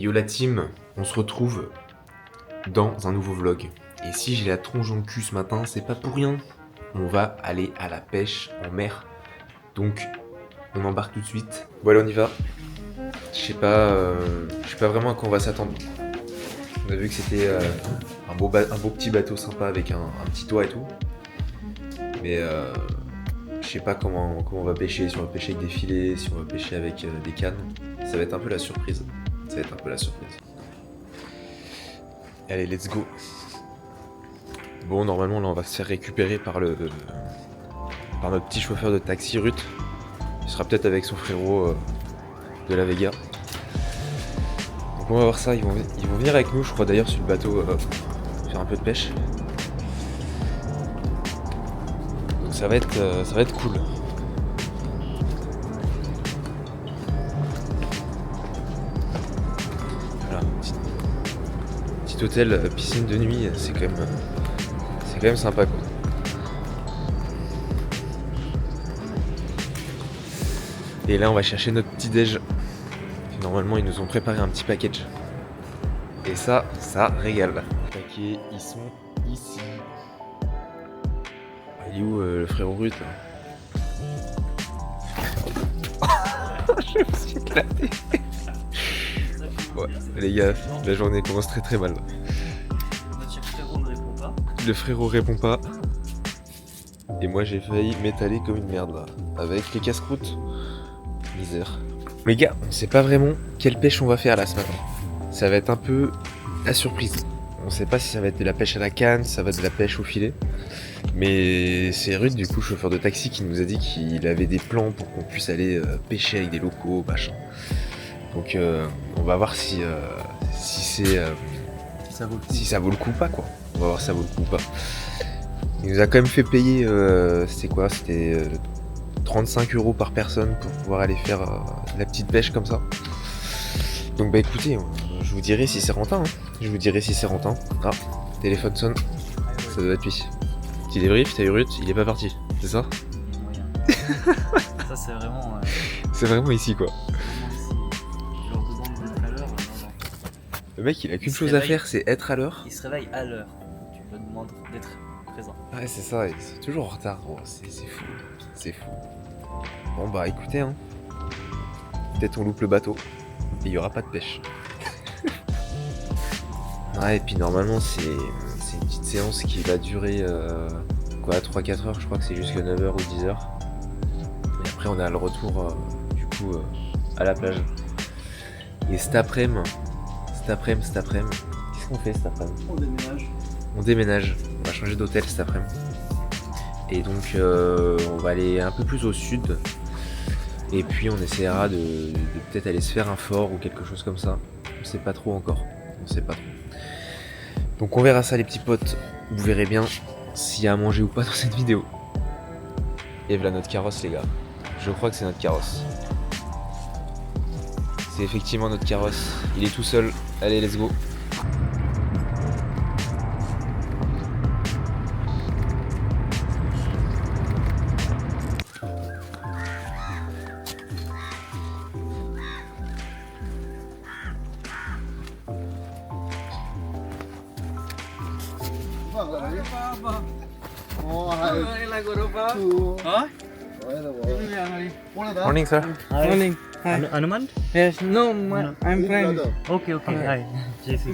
Yo la team, on se retrouve dans un nouveau vlog. Et si j'ai la tronche dans le cul ce matin, c'est pas pour rien. On va aller à la pêche en mer. Donc, on embarque tout de suite. Voilà, on y va. Je sais pas vraiment à quoi on va s'attendre. On a vu que c'était un beau petit bateau sympa avec un petit toit et tout. Mais je sais pas comment on va pêcher, si on va pêcher avec des filets, si on va pêcher avec des cannes. Ça va être un peu la surprise. Allez, let's go. Bon, normalement, là, on va se faire récupérer par notre petit chauffeur de taxi, Ruth. Il sera peut-être avec son frérot de la Vega. Donc on va voir ça, ils vont venir avec nous, je crois d'ailleurs, sur le bateau, faire un peu de pêche. Donc ça va être cool. Voilà, petit hôtel, piscine de nuit, c'est quand même sympa quoi. Et là on va chercher notre petit déj. Normalement ils nous ont préparé un petit package. Et ça régale. Ok, ils sont ici. Il est où le frérot Ruth là? Je me suis éclaté. Ouais, les gars, la journée commence très mal. Notre frérot ne répond pas. Le frérot répond pas. Et moi j'ai failli m'étaler comme une merde là. Avec les casse-croûtes. Misère. Les gars, on sait pas vraiment quelle pêche on va faire là ce matin. Ça va être un peu la surprise. On sait pas si ça va être de la pêche à la canne, ça va être de la pêche au filet. Mais c'est Ruth, du coup, chauffeur de taxi, qui nous a dit qu'il avait des plans pour qu'on puisse aller pêcher avec des locaux, machin. Donc on va voir si ça vaut le coup ou pas quoi. On va voir si ça vaut le coup ou pas. Il nous a quand même fait payer, c'était 35 € par personne pour pouvoir aller faire la petite pêche comme ça. Donc bah écoutez, je vous dirai si c'est rentable. Ah, téléphone sonne, ça doit être lui. Petit débrief, t'as eu Ruth, il est pas parti, c'est ça? Ça c'est vraiment. C'est vraiment ici quoi. Je leur demande d'être à l'heure. Non. Le mec il a qu'une se chose à réveille. faire, c'est être à l'heure. Il se réveille à l'heure. Tu lui demandes d'être présent. Ouais c'est ça, et c'est toujours en retard, gros. C'est fou. Bon bah écoutez hein. Peut-être on loupe le bateau. Et il y aura pas de pêche. Ouais et puis normalement c'est une petite séance qui va durer 3-4 heures, je crois que c'est jusqu'à 9 h ou 10 h. Et après on a le retour à la plage. Et cet après-midi, qu'est-ce qu'on fait cet après-midi? On déménage, on va changer d'hôtel cet après-midi. Et donc on va aller un peu plus au sud. Et puis on essaiera de peut-être aller se faire un fort ou quelque chose comme ça. On sait pas trop encore. Donc on verra ça les petits potes. Vous verrez bien s'il y a à manger ou pas dans cette vidéo. Et voilà notre carrosse les gars. Je crois que c'est notre carrosse. C'est effectivement notre carrosse. Il est tout seul. Allez let's go. Morning sir. Morning. Hi. Anuman? Yes. No, I'm friend. Okay. Hi. JC.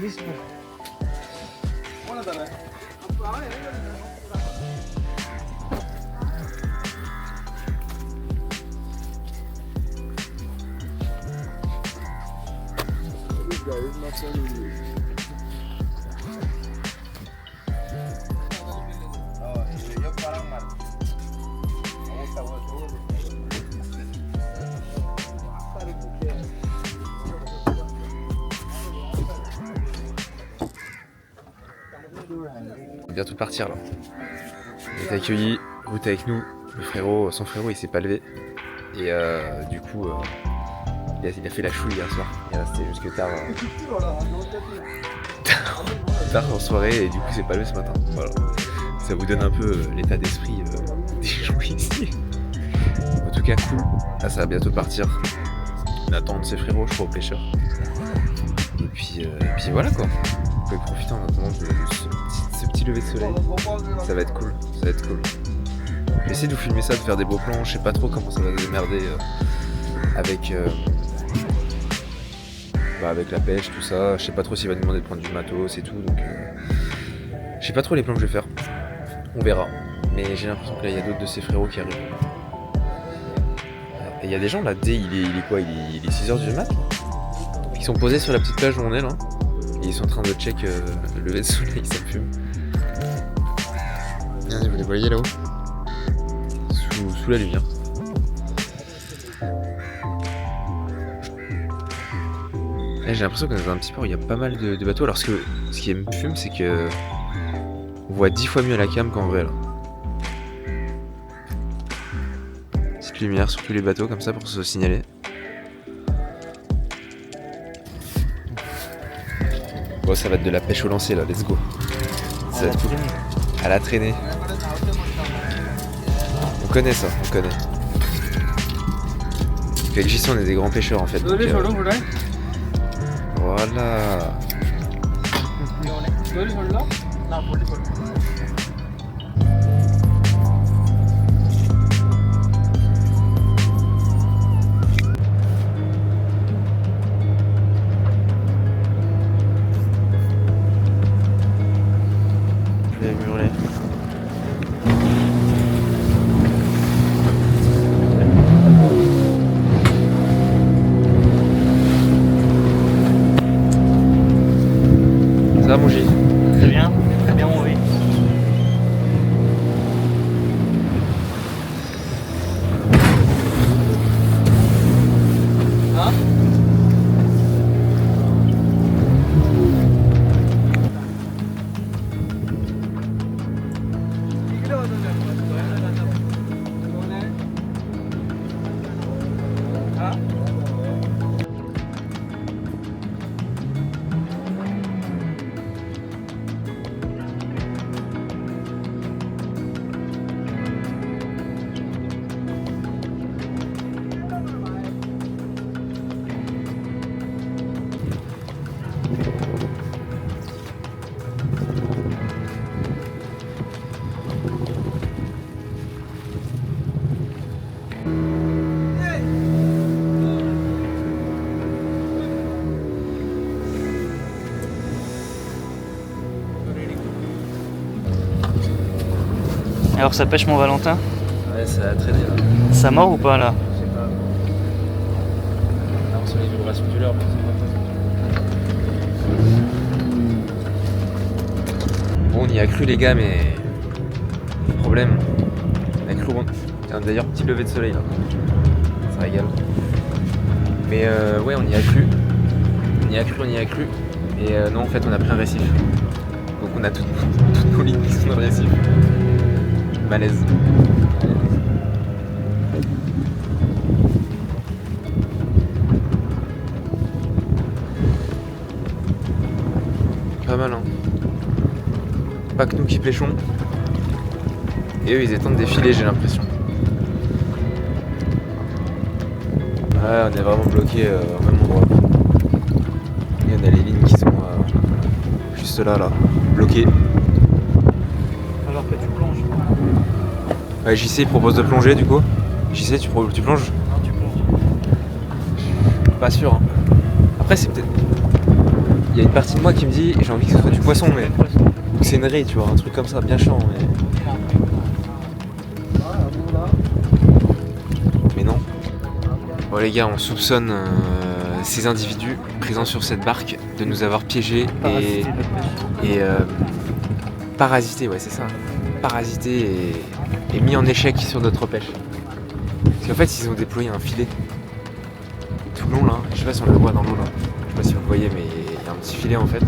On va bientôt partir là. On est accueillis, Ruth avec nous. Son frérot il s'est pas levé. Et du coup il a fait la chouille hier soir. Il est resté jusque tard en soirée et du coup c'est pas levé ce matin. Voilà. Ça vous donne un peu l'état d'esprit des gens ici. En tout cas cool. Là ça va bientôt partir. On attend de ses frérots je crois au pêcheur. puis voilà quoi. Vous pouvez profiter en attendant de ce petit lever de soleil. Ça va être cool, ça va être cool. Je vais essayer de vous filmer ça, de faire des beaux plans. Je sais pas trop comment ça va se démerder avec la pêche, tout ça. Je sais pas trop s'il va nous demander de prendre du matos et tout. Donc je sais pas trop les plans que je vais faire. On verra. Mais j'ai l'impression que là il y a d'autres de ses frérots qui arrivent. Et il y a des gens là, il est quoi, il est 6h du mat. Ils sont posés sur la petite plage où on est là. Et ils sont en train de check le lever de soleil, ça fume. Regardez, vous les voyez là-haut, sous la lumière. Et j'ai l'impression qu'on est dans un petit port où il y a pas mal de bateaux. Alors ce qui me fume, c'est que on voit 10 fois mieux à la cam qu'en vrai là. Petite lumière sur tous les bateaux comme ça pour se signaler. Bon, ça va être de la pêche au lancer là, let's go. Ça va être cool. À la traînée. On connaît ça, on connaît. Avec JC, on est des grands pêcheurs en fait. Donc, voilà. Je vais hurler. Ça va mon J? Très bien mon oui. Hein? Alors ça pêche mon Valentin? Ouais, ça a traîné là. Ça mord ou pas là? Je sais pas. Là, on sent les vibrations du leurre. Bon, on y a cru les gars, mais problème. On a cru. Tiens, d'ailleurs, petit lever de soleil là. Ça régale. Mais ouais, on y a cru. On y a cru. Et non, en fait, on a pris un récif. Donc on a toutes nos lignes qui sont dans le récif. Malaise. Pas mal hein. Pas que nous qui pêchons. Et eux ils attendent des filets j'ai l'impression. Ouais on est vraiment bloqué au même endroit. Et on a les lignes qui sont juste là bloquées. Alors que tu plonges. Ouais, JC il propose de plonger du coup. JC tu plonges? Non, tu plonges. Pas sûr hein. Après c'est peut-être... Il y a une partie de moi qui me dit j'ai envie que ce soit du poisson mais... Ou que c'est une raie tu vois, un truc comme ça, bien chiant mais non. Bon les gars on soupçonne ces individus présents sur cette barque de nous avoir piégés et parasité, ouais c'est ça. Parasité et mis en échec sur notre pêche. Parce qu'en fait ils ont déployé un filet tout long là, je sais pas si on le voit dans l'eau là, je sais pas si vous le voyez mais il y a un petit filet en fait.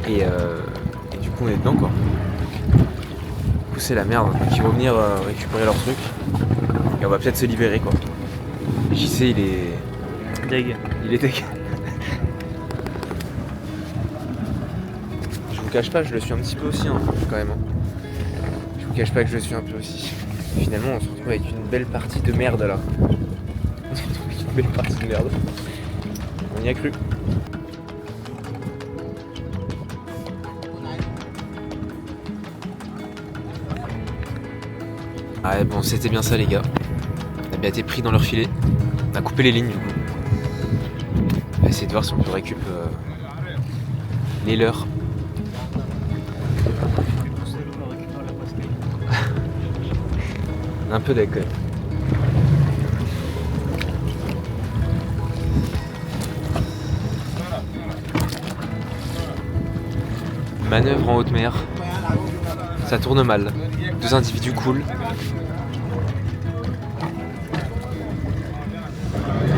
Et du coup on est dedans quoi. Du coup c'est la merde, donc ils vont venir récupérer leur truc et on va peut-être se libérer quoi. JC il est... Deg. Il est deg. Je vous cache pas, je le suis un petit peu aussi hein, quand même. Hein. Je vous cache pas que je le suis un peu aussi. Finalement on se retrouve avec une belle partie de merde là. On se retrouve avec une belle partie de merde. On y a cru. Ah bon, c'était bien ça les gars. On a bien été pris dans leur filet. On a coupé les lignes du coup. On va essayer de voir si on peut récupérer les leurs. On est un peu d'accord. Manœuvre en haute mer. Ça tourne mal. 2 individus coulent.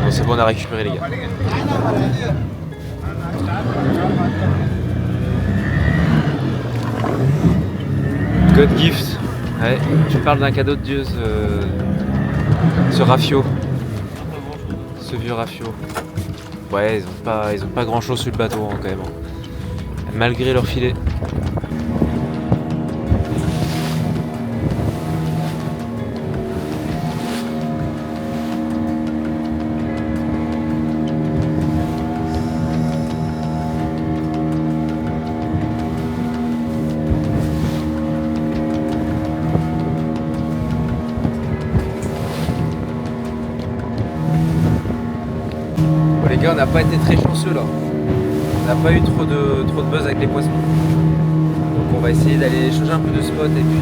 Bon, c'est bon, on a récupéré les gars. God gift. Ouais, je parle d'un cadeau de Dieu, ce rafio. Ce vieux rafio. Ouais, ils ont pas grand chose sur le bateau hein, quand même. Malgré leur filet. Bon, les gars, on n'a pas été très chanceux là. On n'a pas eu trop de buzz avec les poissons. Donc on va essayer d'aller changer un peu de spot et puis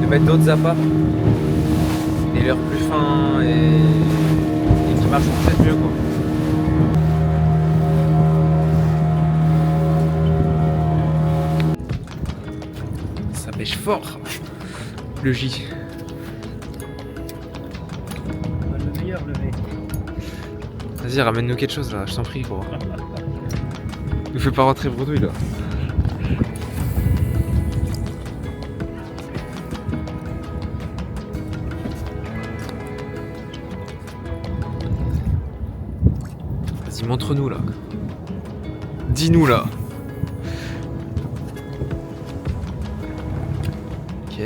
de mettre d'autres appâts. Des leurres plus fins et qui marchent peut-être mieux quoi. Ça pêche fort le J. Le meilleur levé. Vas-y, ramène-nous quelque chose là, je t'en prie gros. Nous fais pas rentrer bredouille là. Vas-y, montre-nous là. Dis-nous là. Ok.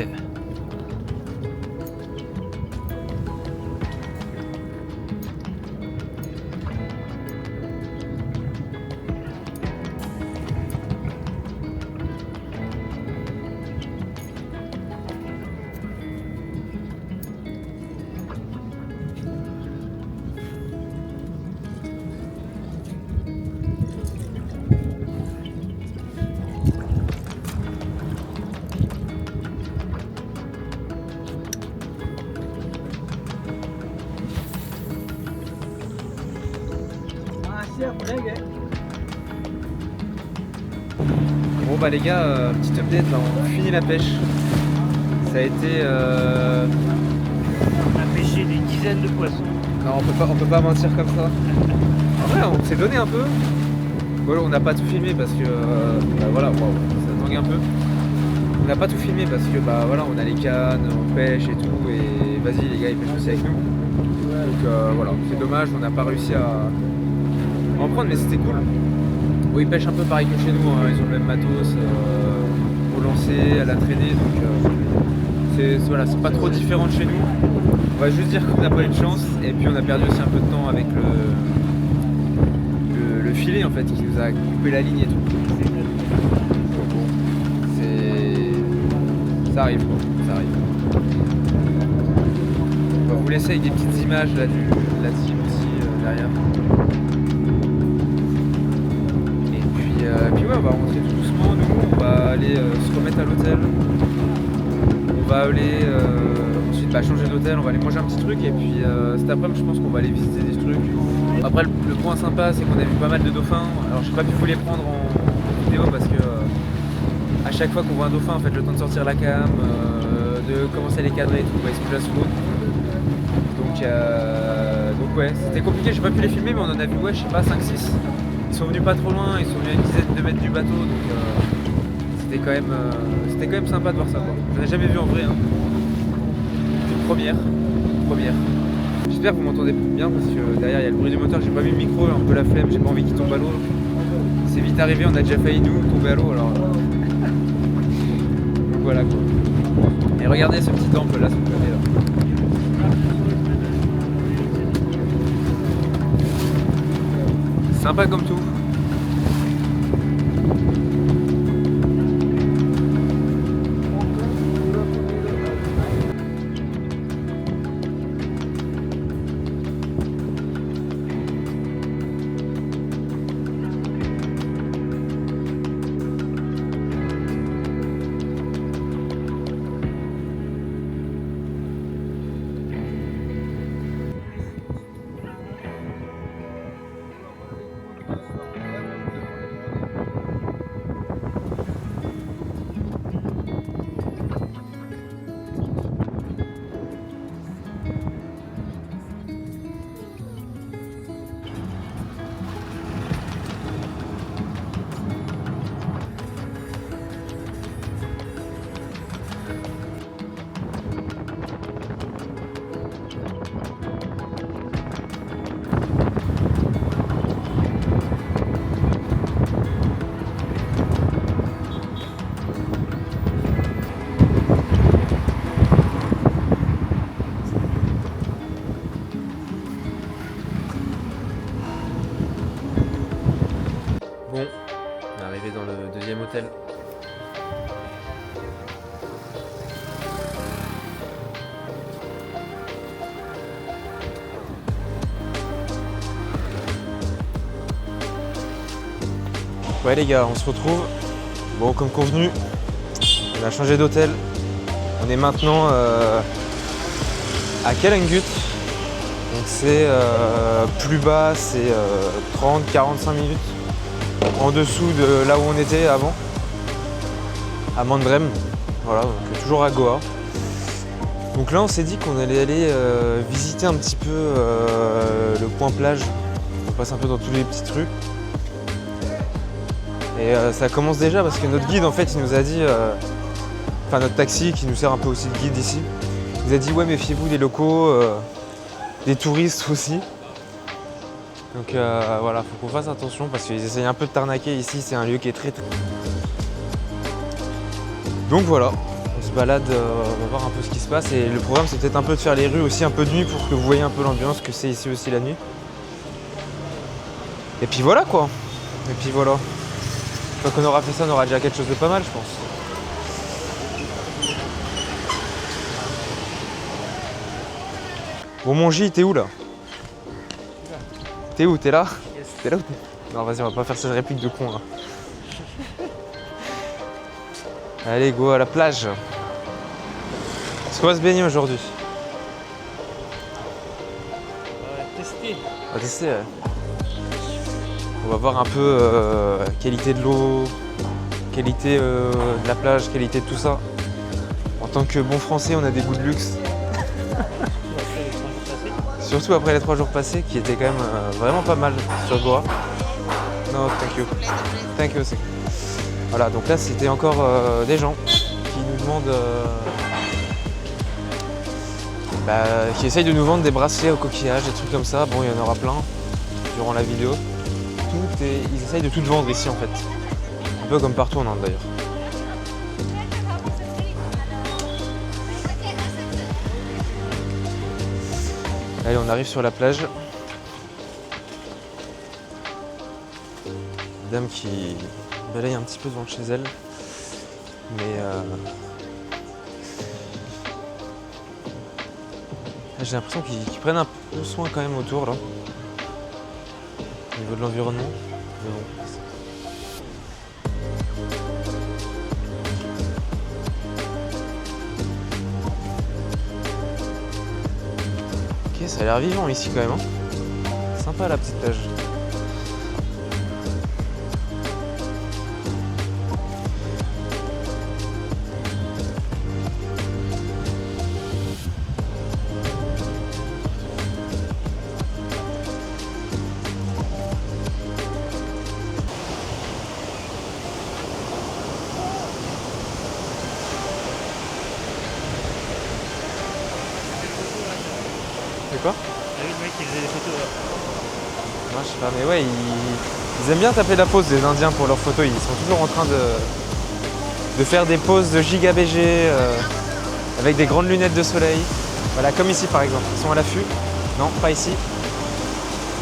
Bon bah les gars, petite update là, on finit la pêche. Ça a été... On a pêché des dizaines de poissons. Non, on peut pas mentir comme ça. En vrai, on s'est donné un peu. Bon, on n'a pas tout filmé parce que... bah voilà, wow, ça tangue un peu. On n'a pas tout filmé parce que bah voilà, on a les cannes, on pêche et tout. Et vas-y les gars, ils pêchent aussi avec nous. Donc voilà, c'est dommage, on n'a pas réussi à en prendre, mais c'était cool. Bon, ils pêchent un peu pareil que chez nous, hein. Ils ont le même matos au lancer, à la traînée, donc voilà, c'est pas trop différent de chez nous. On va juste dire qu'on n'a pas eu de chance, et puis on a perdu aussi un peu de temps avec le filet en fait, qui nous a coupé la ligne et tout. Donc bon, ça arrive quoi, ça arrive. On va vous laisser avec des petites images là, de la team aussi derrière. Et puis ouais, on va rentrer tout doucement, nous on va aller se remettre à l'hôtel. On va aller ensuite changer d'hôtel, on va aller manger un petit truc et puis cet après-midi je pense qu'on va aller visiter des trucs. Après le point sympa c'est qu'on a vu pas mal de dauphins. Alors j'ai pas pu vous les prendre en vidéo parce que à chaque fois qu'on voit un dauphin en fait le temps de sortir la cam, de commencer à les cadrer et tout, bah, ils se plongent sous l'eau. Donc ouais, c'était compliqué, j'ai pas pu les filmer mais on en a vu ouais je sais pas 5-6. Ils sont venus pas trop loin, ils sont venus à une dizaine de mètres du bateau, donc c'était quand même sympa de voir ça. Je n'ai jamais vu en vrai. Hein. Une première. J'espère que vous m'entendez bien parce que derrière il y a le bruit du moteur, j'ai pas mis le micro, un peu la flemme, j'ai pas envie qu'il tombe à l'eau. C'est vite arrivé, on a déjà failli nous tomber à l'eau alors. Donc voilà quoi. Et regardez ce petit temple là, ce côté là. Sympa comme tout. Bon, on est arrivé dans le deuxième hôtel. Ouais les gars, on se retrouve. Bon, comme convenu, on a changé d'hôtel. On est maintenant à Kalangut. Donc c'est plus bas, c'est 30-45 minutes en dessous de là où on était avant, à Mandrem. Voilà, donc toujours à Goa. Donc là on s'est dit qu'on allait aller visiter un petit peu le coin plage. On passe un peu dans tous les petits trucs. Et ça commence déjà parce que notre guide en fait il nous a dit, enfin notre taxi qui nous sert un peu aussi de guide ici, il nous a dit ouais méfiez-vous des locaux, des touristes aussi. Donc voilà, faut qu'on fasse attention parce qu'ils essayent un peu de t'arnaquer ici, c'est un lieu qui est très. Donc voilà, on se balade, on va voir un peu ce qui se passe et le programme c'est peut-être un peu de faire les rues aussi un peu de nuit pour que vous voyez un peu l'ambiance que c'est ici aussi la nuit. Et puis voilà quoi, et puis voilà. Quand on aura fait ça, on aura déjà quelque chose de pas mal, je pense. Bon, mon J, t'es où là? T'es où? T'es là? Yes. T'es là ou t'es... Non, vas-y, on va pas faire cette réplique de con là. Allez, go à la plage. Est-ce qu'on va se baigner aujourd'hui? On va tester. On va tester, ouais. On va voir un peu qualité de l'eau, qualité de la plage, qualité de tout ça. En tant que bon français, on a des goûts de luxe. Surtout après les 3 jours passés qui étaient quand même vraiment pas mal sur Goa. No, thank you. Thank you, c'est... Voilà, donc là c'était encore des gens qui nous demandent... qui essayent de nous vendre des bracelets au coquillage, des trucs comme ça. Bon, il y en aura plein durant la vidéo. Ils essayent de tout vendre ici en fait. Un peu comme partout en Inde d'ailleurs. Allez, on arrive sur la plage. Une dame qui balaye un petit peu devant chez elle. Mais j'ai l'impression qu'ils prennent un peu soin quand même autour là. Au niveau de l'environnement. Mais bon. Ok, ça a l'air vivant ici quand même. Hein. Sympa la petite plage. C'est quoi? Ah oui, le mec qui faisait des photos là. Moi je sais pas, mais ouais, ils aiment bien taper la pose les Indiens pour leurs photos. Ils sont toujours en train de faire des poses de giga BG avec des grandes lunettes de soleil. Voilà, comme ici par exemple. Ils sont à l'affût. Non, pas ici.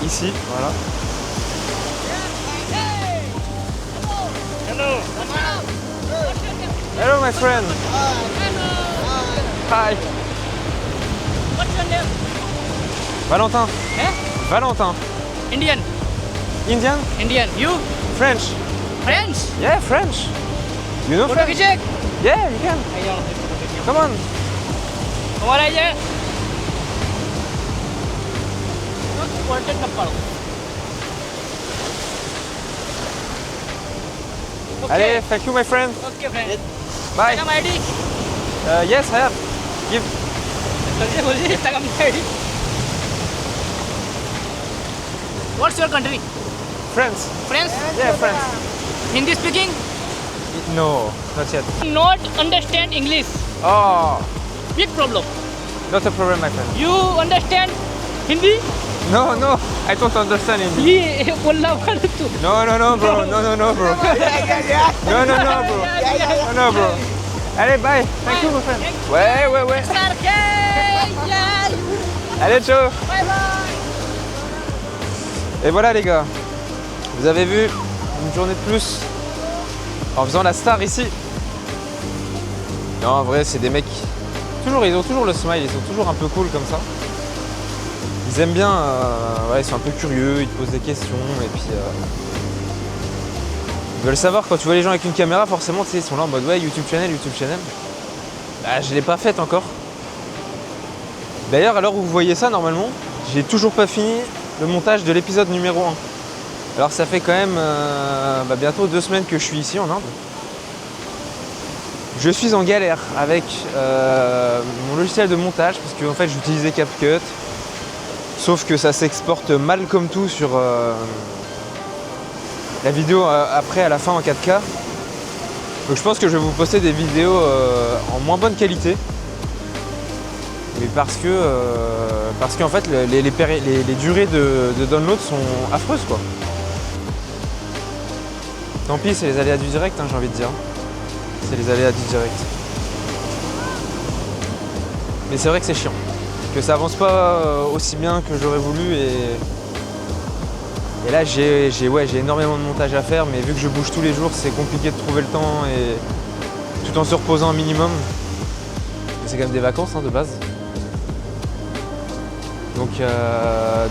Ici, voilà. Hello. Hello my friend. Hi. What's your name? Valentin. Eh? Valentin. Indian. Indian? Indian. You? French. French? Yeah, French. You know Photo French? खींचे? Yeah, you can. Come on. हमारा ये wanted number. Allez, thank you my friend. Okay, friend. Bye. Instagram ID. Yes, I have. Give. बोलिए Instagram ID. What's your country? France. France? Yeah, France. Hindi speaking? No, not yet. Not understand English. Oh, Big problem. not a problem, my friend. You understand Hindi? No, no, I don't understand English. ये बोलना पड़ता तू. No, no, no, bro. No, no, no, bro. No, no, no, bro. No, no, bro. Allez, bye. Thank you, my friend. Ouais, ouais, ouais. Allez, ciao. Bye bye. Et voilà, les gars. Vous avez vu, une journée de plus en faisant la star ici. Non, en vrai, c'est des mecs, ils ont toujours le smile, ils sont toujours un peu cool comme ça. Ils aiment bien, ouais, ils sont un peu curieux, ils te posent des questions et puis ils veulent savoir. Quand tu vois les gens avec une caméra, forcément, tu sais, ils sont là en mode ouais, YouTube channel. Bah, je l'ai pas faite encore. D'ailleurs, à l'heure où vous voyez ça, normalement, j'ai toujours pas fini le montage de l'épisode numéro 1. Alors ça fait quand même bientôt 2 semaines que je suis ici en Inde. Je suis en galère avec mon logiciel de montage parce que en fait j'utilisais CapCut. Sauf que ça s'exporte mal comme tout sur la vidéo après à la fin en 4K. Donc je pense que je vais vous poster des vidéos en moins bonne qualité. Mais parce qu'en fait les durées de download sont affreuses quoi. Tant pis, c'est les aléas du direct, hein, j'ai envie de dire. C'est les aléas du direct. Mais c'est vrai que c'est chiant. Que ça avance pas aussi bien que j'aurais voulu et là j'ai énormément de montage à faire, mais vu que je bouge tous les jours, c'est compliqué de trouver le temps et tout en se reposant un minimum. C'est quand même des vacances hein, de base.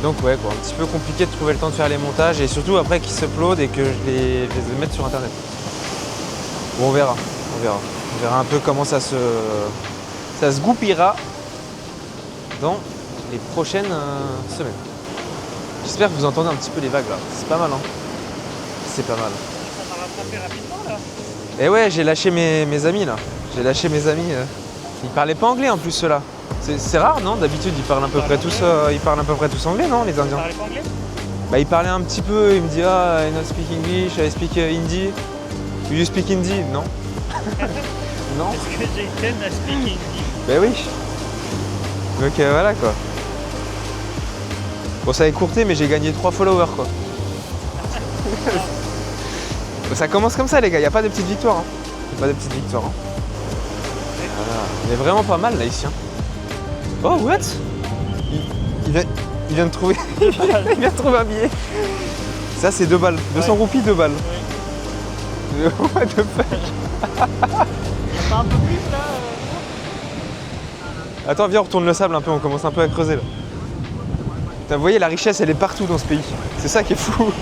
Donc ouais quoi, un petit peu compliqué de trouver le temps de faire les montages et surtout après qu'ils s'uploadent et que je les mette sur internet. Bon on verra. On verra un peu comment ça se goupillera dans les prochaines semaines. J'espère que vous entendez un petit peu les vagues là, c'est pas mal hein. C'est pas mal. Ça m'a rattrapé rapidement là. Et ouais, j'ai lâché mes amis là. Ils parlaient pas anglais en plus ceux-là. C'est rare non? D'habitude ils parlent à peu près tous anglais non les Tu Indiens? parlais pas anglais? Bah il parlait un petit peu, il me dit ah I not speak English, I speak Hindi. Do you speak Hindi? Non. Non? Est-ce que Jason a speak Hindi? Bah oui. Donc voilà quoi. Bon ça a écourté mais j'ai gagné 3 followers quoi. Ça commence comme ça les gars, y a pas de petites victoires hein. Voilà. On est vraiment pas mal là ici hein. Oh what? Il vient de trouver il vient de trouver un billet. Ça c'est 2 balles, 200 roupies 2 balles. What the fuck? Pas un peu plus là Attends viens on retourne le sable un peu, on commence un peu à creuser là. Putain, vous voyez la richesse elle est partout dans ce pays. C'est ça qui est fou.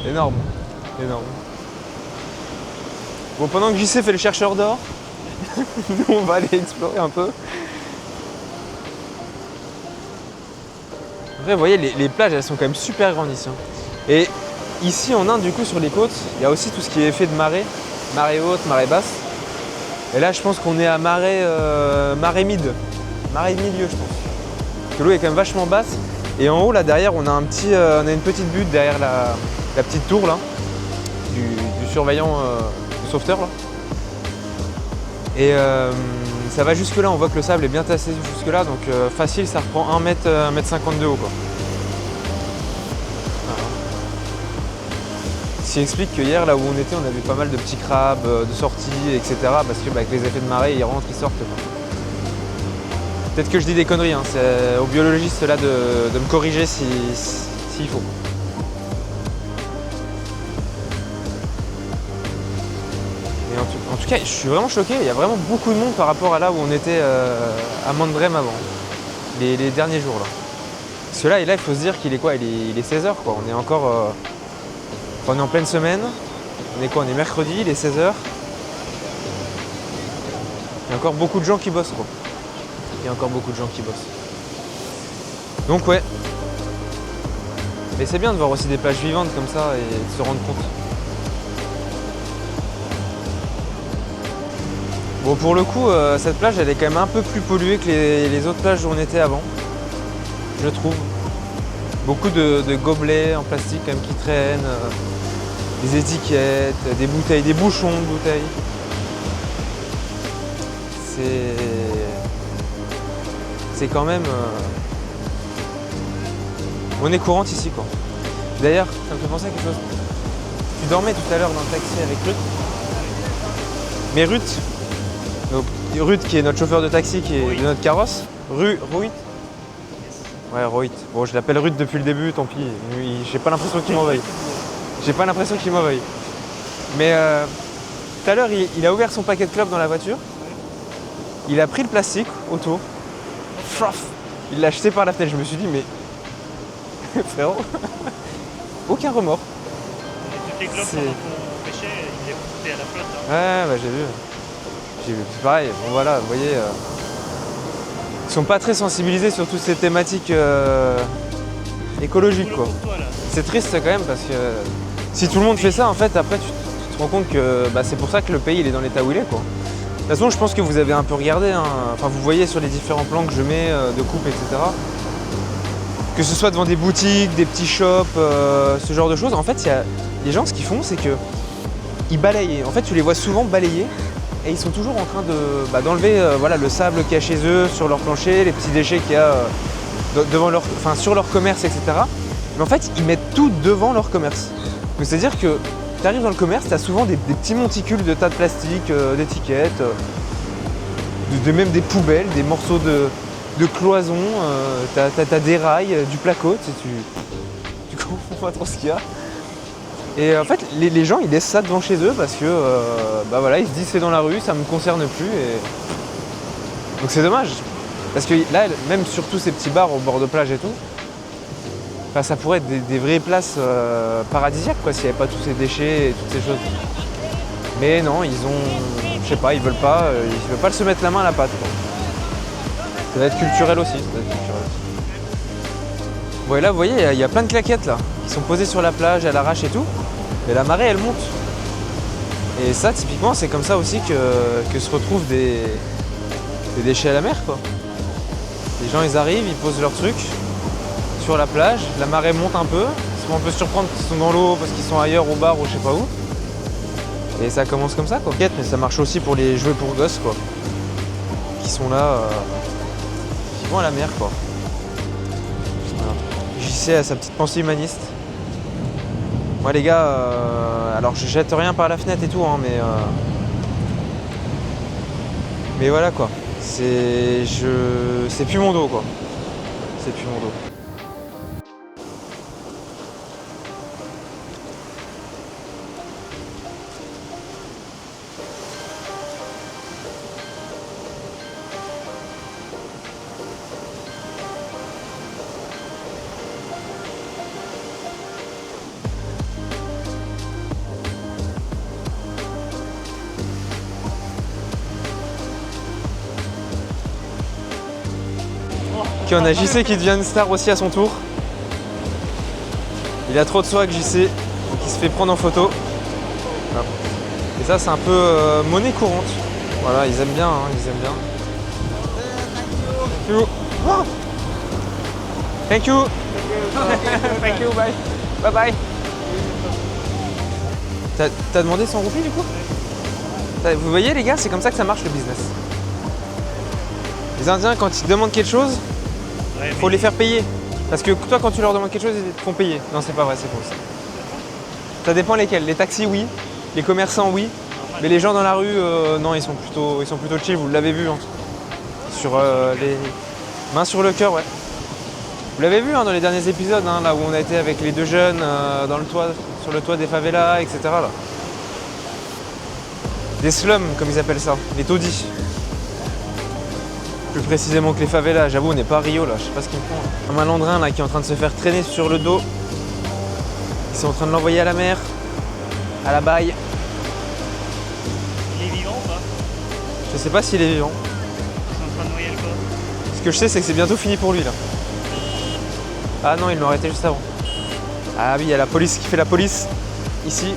Énorme. Bon pendant que JC fait le chercheur d'or, nous on va aller explorer un peu. Après vous voyez les plages elles sont quand même super grandes ici. Hein. Et ici en Inde du coup sur les côtes, il y a aussi tout ce qui est effet de marée haute, marée basse. Et là je pense qu'on est à marée mid. Marée de milieu je pense. Parce que l'eau est quand même vachement basse. Et en haut là derrière on a une petite butte derrière la petite tour là. Du surveillant, du sauveteur là. Et ça va jusque là, on voit que le sable est bien tassé jusque là, donc facile ça reprend 1m50 de haut quoi. Voilà. Ce qui explique que hier là où on était on a vu pas mal de petits crabes, de sorties, etc. Parce que avec les effets de marée ils rentrent, ils sortent quoi. Peut-être que je dis des conneries, hein. C'est aux biologistes là de me corriger s'il faut. En tout cas, je suis vraiment choqué, il y a vraiment beaucoup de monde par rapport à là où on était à Mandrem avant, les derniers jours là. Parce que là, il faut se dire qu'il est quoi? Il est 16h quoi, on est encore... on est en pleine semaine, on est quoi? On est mercredi, il est 16h. Il y a encore beaucoup de gens qui bossent quoi. Donc ouais. Mais c'est bien de voir aussi des plages vivantes comme ça et de se rendre compte. Bon pour le coup, cette plage elle est quand même un peu plus polluée que les autres plages où on était avant, je trouve. Beaucoup de gobelets en plastique quand même qui traînent, des étiquettes, des bouteilles, des bouchons de bouteilles. C'est quand même... On est courante ici quoi. D'ailleurs, ça me fait penser à quelque chose. Tu dormais tout à l'heure dans le taxi avec Ruth. Mais Ruth qui est notre chauffeur de taxi, qui est de notre carrosse. Rohit. Ouais, Rohit. Bon, je l'appelle Ruth depuis le début, tant pis. J'ai pas l'impression qu'il m'envahit. J'ai pas l'impression qu'il m'en veuille. Mais tout à l'heure, il a ouvert son paquet de clopes dans la voiture. Il a pris le plastique autour. Fraf, il l'a jeté par la fenêtre. Je me suis dit, mais frérot, aucun remords. Et toutes les globes C'est- pendant qu'on pêchait, il les foutait à la flotte. Hein. Ouais, bah j'ai vu. J'ai vu. C'est pareil, bon voilà, vous voyez. Ils sont pas très sensibilisés sur toutes ces thématiques écologiques, Boulot quoi. pour toi, là. C'est triste quand même parce que si tout le monde fait ça, en fait, après tu te rends compte que bah, c'est pour ça que le pays il est dans l'état où il est, quoi. De toute façon, je pense que vous avez un peu regardé, hein. Enfin, vous voyez sur les différents plans que je mets de coupe, etc. Que ce soit devant des boutiques, des petits shops, ce genre de choses. En fait, il y a les gens, ce qu'ils font, c'est que ils balayent. En fait, tu les vois souvent balayer et ils sont toujours en train d'enlever voilà, le sable qu'il y a chez eux, sur leur plancher, les petits déchets qu'il y a devant leur, enfin, sur leur commerce, etc. Mais en fait, ils mettent tout devant leur commerce. Donc, c'est-à-dire que tu arrives dans le commerce, tu as souvent des petits monticules de tas de plastique, d'étiquettes, même des poubelles, des morceaux de cloison, t'as des rails, du placo, tu comprends pas trop ce qu'il y a. Et en fait, les gens, ils laissent ça devant chez eux parce que, bah voilà, ils se disent c'est dans la rue, ça me concerne plus. Et... donc c'est dommage. Parce que là, même sur tous ces petits bars au bord de plage et tout, enfin, ça pourrait être des vraies places paradisiaques, quoi, s'il n'y avait pas tous ces déchets et toutes ces choses. Mais non, ils ont, je sais pas, ils veulent pas se mettre la main à la pâte, quoi. Ça va être culturel aussi. Ouais, là, vous voyez, il y a plein de claquettes là, qui sont posées sur la plage, à l'arrache et tout. Mais la marée, elle monte. Et ça, typiquement, c'est comme ça aussi que se retrouvent des déchets à la mer, quoi. Les gens, ils arrivent, ils posent leurs trucs sur la plage, la marée monte un peu, ils se font un peu surprendre qu'ils sont dans l'eau parce qu'ils sont ailleurs au bar ou je sais pas où. Et ça commence comme ça, quoi. Mais ça marche aussi pour les jouets pour gosses, quoi. Qui sont là, qui vont à la mer, quoi. Voilà. JC a sa petite pensée humaniste. Moi, les gars, alors je jette rien par la fenêtre et tout, hein, mais voilà, quoi. C'est plus mon dos, quoi. C'est plus mon dos. Ok, on a JC qui devient une star aussi à son tour. Il a trop de swag, JC, donc il se fait prendre en photo. Voilà. Et ça, c'est un peu monnaie courante. Voilà, ils aiment bien, hein, ils aiment bien. Thank you. Oh. Thank you. Thank you, bye. Bye bye. T'as demandé 100 roupies du coup? Vous voyez les gars, c'est comme ça que ça marche le business. Les Indiens, quand ils te demandent quelque chose, Ouais, faut les faire payer. Parce que toi, quand tu leur demandes quelque chose, ils te font payer. Non, c'est pas vrai, c'est faux. Ça dépend lesquels. Les taxis, oui. Les commerçants, oui. Mais les gens dans la rue, non, ils sont plutôt chill. Vous l'avez vu, hein. Sur les mains sur le cœur, ouais. Vous l'avez vu hein, dans les derniers épisodes, hein, là où on a été avec les deux jeunes sur le toit des favelas, etc. Là. Des slums, comme ils appellent ça. Les taudis. Plus précisément que les favelas. J'avoue, on n'est pas à Rio là, je sais pas ce qu'ils me font. Là. Un malandrin là qui est en train de se faire traîner sur le dos. Ils sont en train de l'envoyer à la mer, à la baille. Il est vivant ou pas? Je sais pas s'il est vivant. Ils sont en train de noyer le corps. Ce que je sais, c'est que c'est bientôt fini pour lui là. Ah non, ils l'ont arrêté juste avant. Ah oui, il y a la police qui fait la police. Ici.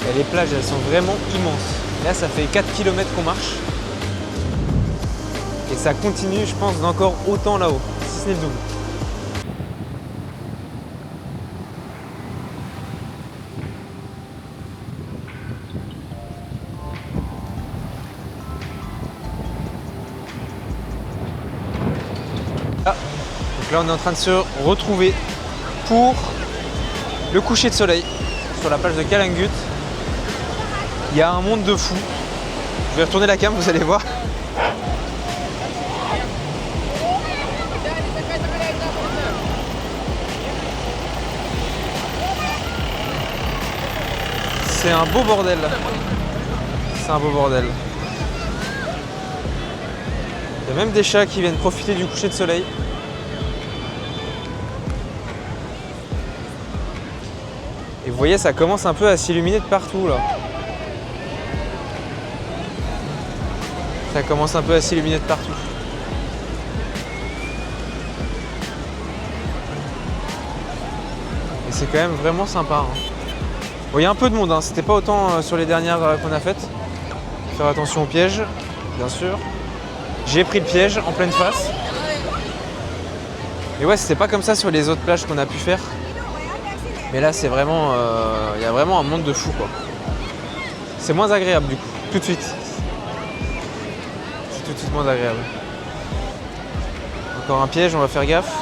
Et les plages, elles sont vraiment immenses. Là, ça fait 4 km qu'on marche. Et ça continue, je pense, d'encore autant là-haut, si ce n'est le double. Ah, donc là, on est en train de se retrouver pour le coucher de soleil sur la plage de Kalangut. Il y a un monde de fous. Je vais retourner la cam, vous allez voir. C'est un beau bordel. C'est un beau bordel. Il y a même des chats qui viennent profiter du coucher de soleil. Et vous voyez, ça commence un peu à s'illuminer de partout là. Ça commence un peu à s'illuminer de partout. Et c'est quand même vraiment sympa. Hein. Bon, il y a un peu de monde, hein. C'était pas autant sur les dernières qu'on a faites. Faire attention au piège, bien sûr. J'ai pris le piège en pleine face. Et ouais, c'était pas comme ça sur les autres plages qu'on a pu faire. Mais là, c'est vraiment, y a vraiment un monde de fou, quoi. C'est moins agréable du coup, tout de suite. C'est tout de suite moins agréable. Encore un piège, on va faire gaffe.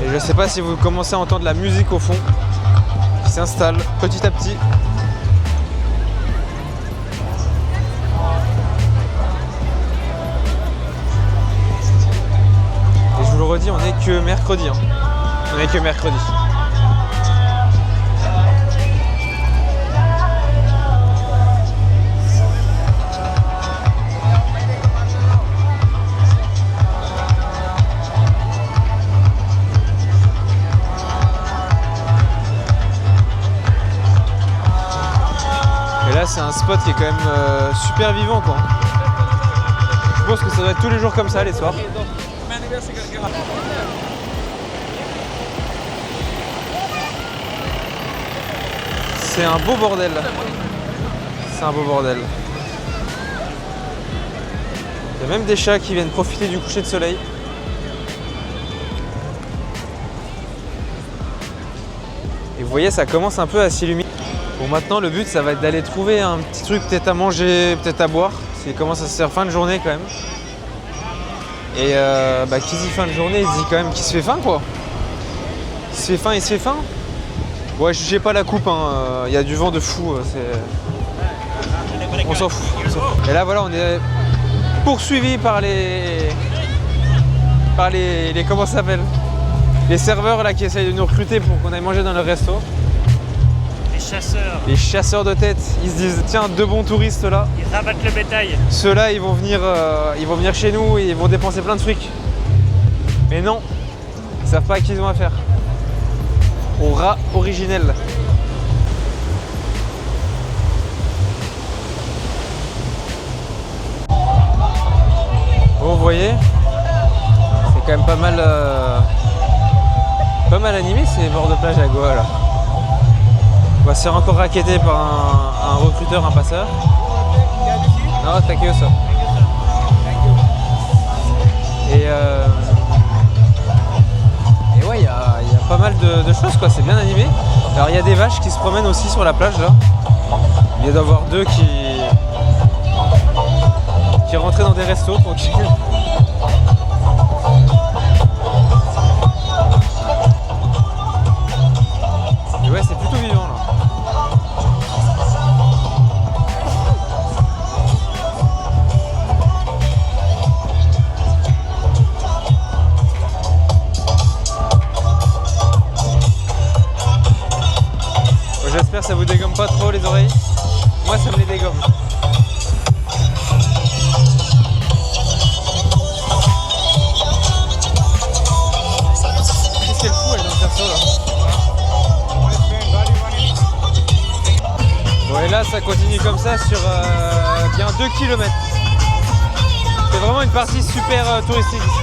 Et je sais pas si vous commencez à entendre la musique au fond qui s'installe petit à petit. Et je vous le redis, on n'est que mercredi. Hein. On n'est que mercredi. C'est un spot qui est quand même super vivant quoi. Je pense que ça doit être tous les jours comme ça les soirs. C'est un beau bordel. C'est un beau bordel. Il y a même des chats qui viennent profiter du coucher de soleil. Et vous voyez, ça commence un peu à s'illuminer. Bon, maintenant le but ça va être d'aller trouver un petit truc peut-être à manger, peut-être à boire, parce qu'il commence à se faire fin de journée quand même. Et qui dit fin de journée, il dit quand même qu'il se fait faim quoi. Il se fait faim, il se fait faim. Ouais, jugez pas la coupe, hein. Il y a du vent de fou, on s'en fout. Et là voilà, on est poursuivi par les comment ça s'appelle, les serveurs là qui essayent de nous recruter pour qu'on aille manger dans leur resto. Chasseurs. Les chasseurs de tête, ils se disent tiens, deux bons touristes là. Ils rabattent le bétail. Ceux-là, ils vont venir chez nous et ils vont dépenser plein de fric. Mais non, ils savent pas à qui ils ont affaire. Au rat originel. Bon, vous voyez, c'est quand même pas mal animé ces bords de plage à Goa là. On va se faire encore racketter par un recruteur, un passeur. Non, thank you, sir. Et ouais, il y a pas mal de choses, quoi. C'est bien animé. Alors, il y a des vaches qui se promènent aussi sur la plage, là. Il y a d'avoir deux qui rentraient dans des restos, tranquille. Et ouais, c'est plutôt vivant, là. J'espère que ça vous dégomme pas trop les oreilles. Moi ça me les dégomme. Qu'est-ce qu'elle fout elle dans le perso là? Bon et là ça continue comme ça sur bien 2 km. C'est vraiment une partie super touristique ici.